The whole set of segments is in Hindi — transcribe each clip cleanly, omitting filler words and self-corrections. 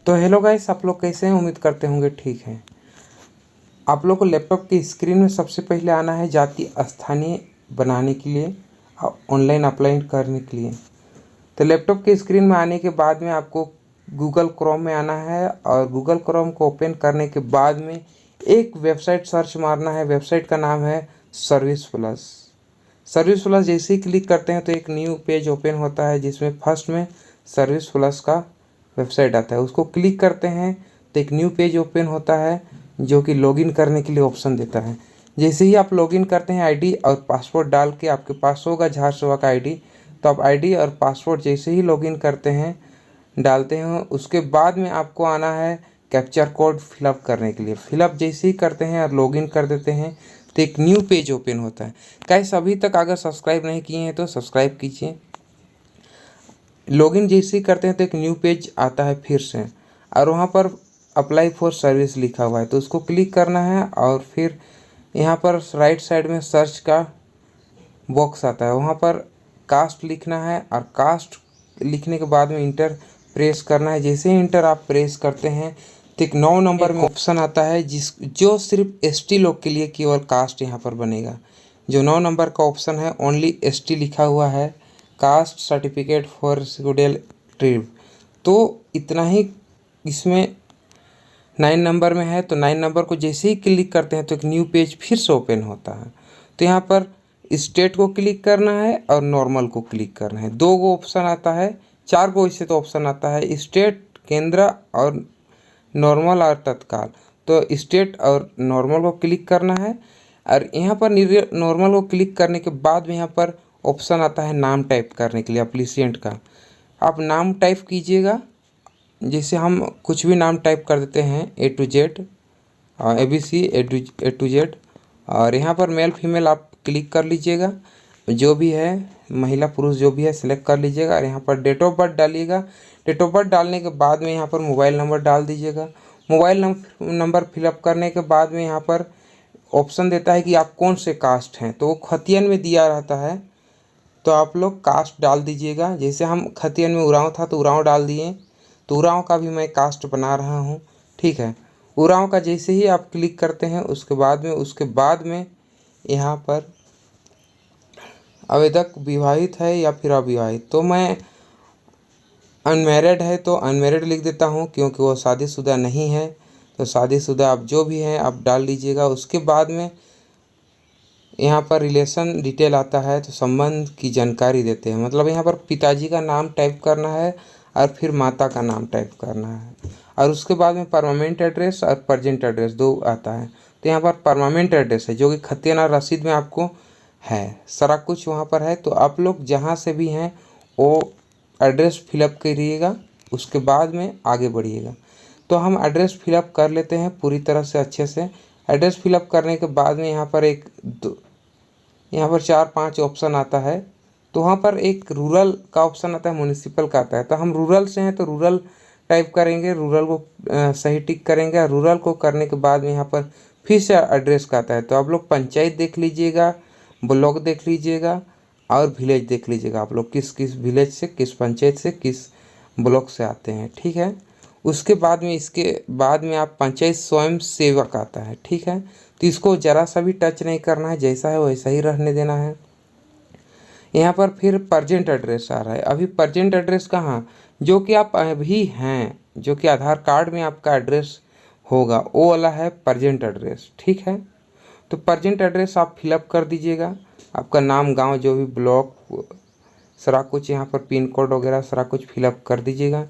तो हेलो गाइस, आप लोग कैसे हैं? उम्मीद करते होंगे ठीक हैं। आप लोग को लैपटॉप की स्क्रीन में सबसे पहले आना है जाति स्थानीय बनाने के लिए, ऑनलाइन अप्लाई करने के लिए। तो लैपटॉप की स्क्रीन में आने के बाद में आपको गूगल क्रोम में आना है और गूगल क्रोम को ओपन करने के बाद में एक वेबसाइट सर्च मारना है। वेबसाइट का नाम है सर्विस प्लस। सर्विस प्लस जैसे ही क्लिक करते हैं तो एक न्यू पेज ओपन होता है जिसमें फर्स्ट में सर्विस प्लस का वेबसाइट आता है। उसको क्लिक करते हैं तो एक न्यू पेज ओपन होता है जो कि लॉगिन करने के लिए ऑप्शन देता है। जैसे ही आप लॉगिन करते हैं आईडी और पासवर्ड डाल के, आपके पास होगा झारसुगुआ का आईडी, तो आप आईडी और पासवर्ड जैसे ही लॉगिन करते हैं डालते हैं, उसके बाद में आपको आना है कैप्चर कोड फिलअप करने के लिए। फिलअप जैसे ही करते हैं और लॉगिन कर देते हैं तो एक न्यू पेज ओपन होता है। गाइस, अभी तक अगर सब्सक्राइब नहीं किए हैं तो सब्सक्राइब कीजिए। लॉगिन जैसे ही करते हैं तो एक न्यू पेज आता है फिर से, और वहाँ पर अप्लाई फॉर सर्विस लिखा हुआ है तो उसको क्लिक करना है। और फिर यहाँ पर राइट साइड में सर्च का बॉक्स आता है, वहाँ पर कास्ट लिखना है और कास्ट लिखने के बाद में इंटर प्रेस करना है। जैसे ही इंटर आप प्रेस करते हैं तो एक 9 नंबर में ऑप्शन आता है जो सिर्फ एसटी लोग के लिए केवल कास्ट यहाँ पर बनेगा। जो 9 नंबर का ऑप्शन है ओनली एसटी लिखा हुआ है, caste certificate for schedule tribe. तो इतना ही इसमें 9 नंबर में है। तो 9 नंबर को जैसे ही क्लिक करते हैं तो एक न्यू पेज फिर से ओपन होता है। तो यहाँ पर स्टेट को क्लिक करना है और नॉर्मल को क्लिक करना है। 2 गो ऑप्शन आता है, 4 गो इससे तो ऑप्शन आता है, स्टेट, केंद्र और नॉर्मल और तत्काल। तो स्टेट और नॉर्मल को क्लिक करना है और यहाँ पर नॉर्मल को क्लिक करने के बाद में यहाँ पर ऑप्शन आता है नाम टाइप करने के लिए एप्लीसेंट का। आप नाम टाइप कीजिएगा, जैसे हम कुछ भी नाम टाइप कर देते हैं A to Z, ABC A to Z। और यहाँ पर मेल फीमेल आप क्लिक कर लीजिएगा, जो भी है महिला पुरुष जो भी है सिलेक्ट कर लीजिएगा और यहाँ पर डेट ऑफ बर्थ डालिएगा। डेट ऑफ बर्थ डालने के बाद में यहाँ पर मोबाइल नंबर डाल दीजिएगा। मोबाइल नंबर फिलअप करने के बाद में यहाँ पर ऑप्शन देता है कि आप कौन से कास्ट हैं, तो वो खतियन में दिया रहता है तो आप लोग कास्ट डाल दीजिएगा। जैसे हम खतियन में उरांव था तो उरांव डाल दिए, तो उरांव का भी मैं कास्ट बना रहा हूँ, ठीक है। उरांव का जैसे ही आप क्लिक करते हैं उसके बाद में यहाँ पर आवेदक विवाहित है या फिर अविवाहित, तो मैं अनमैरिड है तो अनमैरिड लिख देता हूँ क्योंकि वो शादीशुदा नहीं है। तो शादीशुदा आप जो भी हैं आप डाल दीजिएगा। उसके बाद में यहाँ पर रिलेशन डिटेल आता है तो संबंध की जानकारी देते हैं, मतलब यहाँ पर पिताजी का नाम टाइप करना है और फिर माता का नाम टाइप करना है। और उसके बाद में परमानेंट एड्रेस और प्रेजेंट एड्रेस 2 आता है। तो यहाँ पर परमानेंट एड्रेस है जो कि खतियाना रसीद में आपको है, सारा कुछ वहाँ पर है। तो आप लोग जहाँ से भी हैं वो एड्रेस फिलअप करिएगा, उसके बाद में आगे बढ़िएगा। तो हम एड्रेस फिलअप कर लेते हैं पूरी तरह से अच्छे से। एड्रेस फिलअप करने के बाद में यहाँ पर यहाँ पर 4-5 ऑप्शन आता है। तो वहाँ पर एक रूरल का ऑप्शन आता है, म्यूनिसिपल का आता है। तो हम रूरल से हैं तो रूरल टाइप करेंगे, रूरल को सही टिक करेंगे और रूरल को करने के बाद में यहाँ पर फिर से एड्रेस का आता है। तो आप लोग पंचायत देख लीजिएगा, ब्लॉक देख लीजिएगा और विलेज देख लीजिएगा, आप लोग किस किस विलेज से, किस पंचायत से, किस ब्लॉक से आते हैं, ठीक है। उसके बाद में इसके बाद में आप पंचायत स्वयं सेवक आता है, ठीक है। तो इसको ज़रा सा भी टच नहीं करना है, जैसा है वैसा ही रहने देना है। यहाँ पर फिर प्रजेंट एड्रेस आ रहा है। अभी प्रजेंट एड्रेस कहाँ, जो कि आप अभी हैं, जो कि आधार कार्ड में आपका एड्रेस होगा वो वाला है प्रजेंट एड्रेस, ठीक है। तो प्रजेंट एड्रेस आप फिलअप कर दीजिएगा, आपका नाम, गांव, जो भी ब्लॉक, सारा कुछ यहाँ पर पिन कोड वगैरह सारा कुछ फिलअप कर दीजिएगा।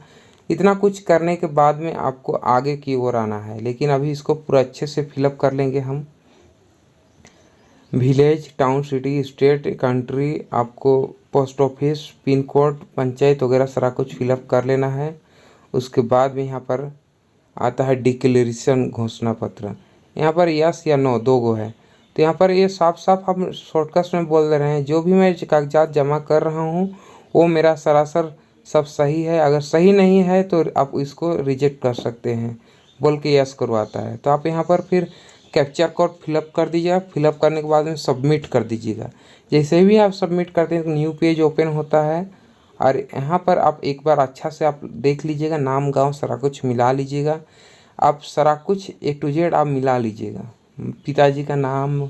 इतना कुछ करने के बाद में आपको आगे की ओर आना है, लेकिन अभी इसको पूरा अच्छे से फिलअप कर लेंगे हम। Village, town, city, state, country, आपको post office, pin code, panchayat वगैरह सारा कुछ फिलअप कर लेना है। उसके बाद में यहाँ पर आता है डिक्लेरेशन घोषणा पत्र। यहाँ पर यस या नो 2 गो है। तो यहाँ पर ये साफ साफ हम शॉर्टकट में बोल दे रहे हैं, जो भी मैं कागजात जमा कर रहा हूँ वो मेरा सरासर सब सही है, अगर सही नहीं है तो आप इसको रिजेक्ट कर सकते हैं बोल के यस करवाता है। तो आप यहाँ पर फिर कैप्चर कोड फिलअप कर दीजिएगा। फिलअप करने के बाद में सबमिट कर दीजिएगा। जैसे भी आप सबमिट करते हैं तो न्यू पेज ओपन होता है और यहाँ पर आप एक बार अच्छा से आप देख लीजिएगा, नाम गांव सारा कुछ मिला लीजिएगा। आप सारा कुछ A to Z आप मिला लीजिएगा, पिताजी का नाम,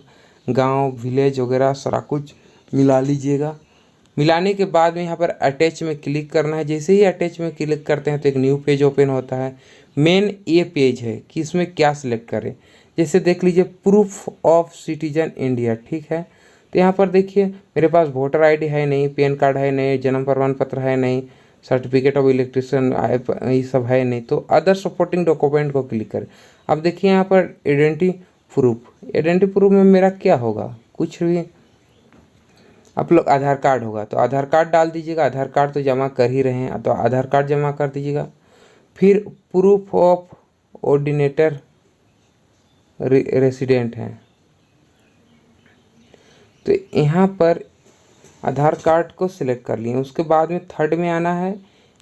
गांव, विलेज वगैरह सारा कुछ मिला लीजिएगा। मिलाने के बाद में यहाँ पर अटैच में क्लिक करना है। जैसे ही अटैच में क्लिक करते हैं तो एक न्यू पेज ओपन होता है। मेन ये पेज है कि इसमें क्या सिलेक्ट करें। जैसे देख लीजिए, प्रूफ ऑफ सिटीजन इंडिया, ठीक है। तो यहाँ पर देखिए मेरे पास वोटर ID है नहीं, पैन कार्ड है नहीं, जन्म प्रमाण पत्र है नहीं, सर्टिफिकेट ऑफ इलेक्ट्रिशियन ये सब है नहीं। तो अदर सपोर्टिंग डॉक्यूमेंट को क्लिक करें। अब देखिए यहाँ पर आइडेंटिटी प्रूफ में मेरा क्या होगा, कुछ भी आप लोग आधार कार्ड होगा तो आधार कार्ड डाल दीजिएगा। आधार कार्ड तो जमा कर ही रहे हैं तो आधार कार्ड जमा कर दीजिएगा। फिर प्रूफ ऑफ ऑर्डिनेटर रेसिडेंट हैं तो यहाँ पर आधार कार्ड को सिलेक्ट कर लिए। उसके बाद में थर्ड में आना है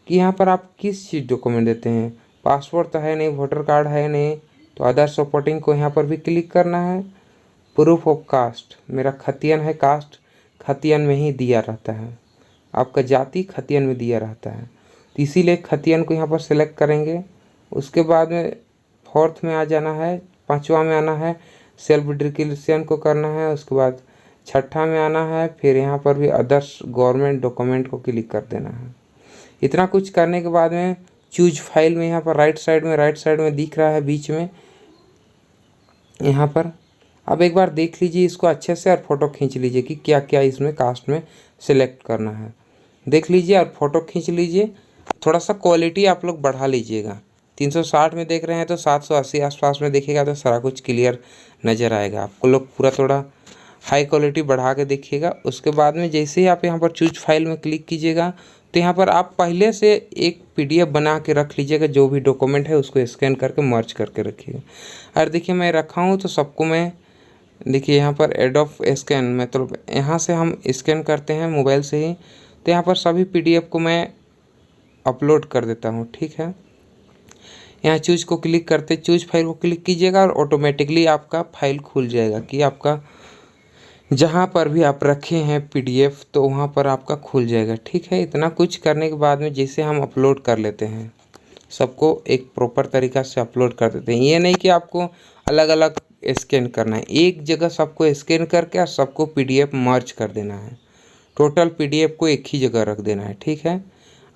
कि यहाँ पर आप किस चीज़ डॉक्यूमेंट देते हैं। पासपोर्ट तो है नहीं, वोटर कार्ड है नहीं, तो अदर सपोर्टिंग को यहाँ पर भी क्लिक करना है। प्रूफ ऑफ कास्ट, मेरा खतियन है, कास्ट खतियन में ही दिया रहता है, आपका जाति खतियन में दिया रहता है, तो इसीलिए खतियन को यहाँ पर सिलेक्ट करेंगे। उसके बाद में फोर्थ में आ जाना है, पांचवा में आना है, सेल्फ डिक्लेरेशन को करना है। उसके बाद छठा में आना है, फिर यहाँ पर भी अदर्स गवर्नमेंट डॉक्यूमेंट को क्लिक कर देना है। इतना कुछ करने के बाद में चूज फाइल में यहाँ पर राइट साइड में दिख रहा है बीच में, यहाँ पर अब एक बार देख लीजिए इसको अच्छे से और फोटो खींच लीजिए कि क्या क्या इसमें कास्ट में सिलेक्ट करना है। देख लीजिए और फोटो खींच लीजिए। थोड़ा सा क्वालिटी आप लोग बढ़ा लीजिएगा। 360 में देख रहे हैं तो 780 आसपास में देखिएगा तो सारा कुछ क्लियर नज़र आएगा। आपको लोग पूरा थोड़ा हाई क्वालिटी बढ़ा के देखिएगा। उसके बाद में जैसे ही आप यहाँ पर चूज फाइल में क्लिक कीजिएगा तो यहाँ पर आप पहले से एक PDF बना के रख लीजिएगा। जो भी डॉक्यूमेंट है उसको स्कैन करके मर्ज करके रखिएगा। और देखिए मैं रखा हूँ तो सबको मैं देखिए यहाँ पर एड ऑफ स्कैन मतलब यहाँ से हम स्कैन करते हैं मोबाइल से ही, तो यहाँ पर सभी PDF को मैं अपलोड कर देता हूँ, ठीक है। यहाँ चूज को क्लिक करते, चूज फाइल को क्लिक कीजिएगा और ऑटोमेटिकली आपका फाइल खुल जाएगा कि आपका जहाँ पर भी आप रखे हैं PDF तो वहाँ पर आपका खुल जाएगा, ठीक है। इतना कुछ करने के बाद में जैसे हम अपलोड कर लेते हैं, सबको एक प्रॉपर तरीक़ा से अपलोड कर देते हैं। ये नहीं कि आपको अलग अलग स्कैन करना है, एक जगह सबको स्कैन करके और सबको PDF मर्ज कर देना है। टोटल PDF को एक ही जगह रख देना है, ठीक है।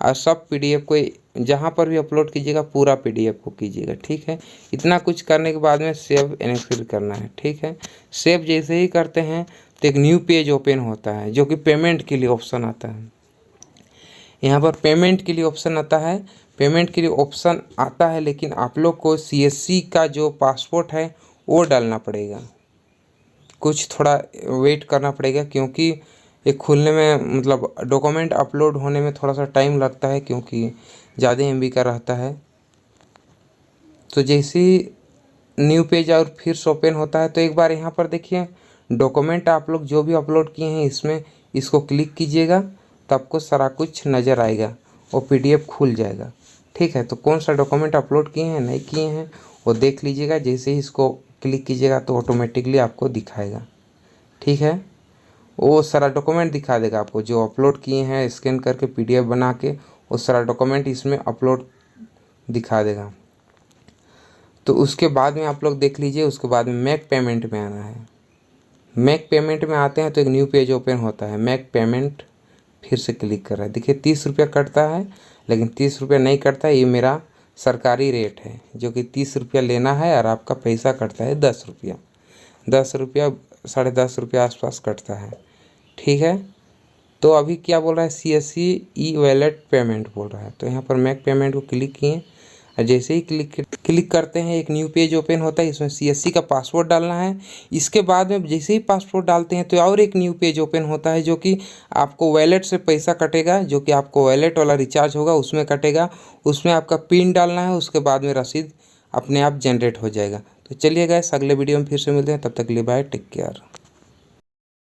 और सब PDF को जहाँ पर भी अपलोड कीजिएगा पूरा PDF को कीजिएगा, ठीक है। इतना कुछ करने के बाद में सेव एनेक्सिल करना है, ठीक है। सेव जैसे ही करते हैं तो एक न्यू पेज ओपन होता है जो कि पेमेंट के लिए ऑप्शन आता है। यहाँ पर पेमेंट के लिए ऑप्शन आता है, पेमेंट के लिए ऑप्शन आता है लेकिन आप लोग को CSC का जो पासपोर्ट है वो डालना पड़ेगा। कुछ थोड़ा वेट करना पड़ेगा क्योंकि ये खुलने में मतलब डॉक्यूमेंट अपलोड होने में थोड़ा सा टाइम लगता है क्योंकि ज़्यादा MB का रहता है। तो जैसे ही न्यू पेज और फिर से ओपन होता है तो एक बार यहाँ पर देखिए डॉक्यूमेंट आप लोग जो भी अपलोड किए हैं इसमें इसको क्लिक कीजिएगा तो आपको सारा कुछ नज़र आएगा, वो PDF खुल जाएगा, ठीक है। तो कौन सा डॉक्यूमेंट अपलोड किए हैं नहीं किए हैं वो देख लीजिएगा। जैसे ही इसको क्लिक कीजिएगा तो ऑटोमेटिकली आपको दिखाएगा, ठीक है। वो सारा डॉक्यूमेंट दिखा देगा आपको जो अपलोड किए हैं, स्कैन करके PDF बना के वो सारा डॉक्यूमेंट इसमें अपलोड दिखा देगा। तो उसके बाद में आप लोग देख लीजिए। उसके बाद में मेक पेमेंट में आना है। मेक पेमेंट में आते हैं तो एक न्यू पेज ओपन होता है। मेक पेमेंट फिर से क्लिक कर रहा है। देखिए 30 रुपया कटता है लेकिन 30 रुपया नहीं कटता, ये मेरा सरकारी रेट है जो कि 30 रुपया लेना है और आपका पैसा कटता है 10 रुपया, 10 रुपया 10.5 रुपया आसपास कटता है, ठीक है। तो अभी क्या बोल रहा है CSC E-वॉलेट पेमेंट बोल रहा है। तो यहाँ पर मेक पेमेंट को क्लिक किए और जैसे ही क्लिक करते हैं एक न्यू पेज ओपन होता है। इसमें CSC का पासवर्ड डालना है। इसके बाद में जैसे ही पासवर्ड डालते हैं तो और एक न्यू पेज ओपन होता है जो कि आपको वॉलेट से पैसा कटेगा, जो कि आपको वॉलेट वाला रिचार्ज होगा उसमें कटेगा। उसमें आपका पिन डालना है, उसके बाद में रसीद अपने आप जनरेट हो जाएगा। तो चलिए गाइस अगले वीडियो में फिर से मिलते हैं, तब तक के लिए बाय, टेक केयर।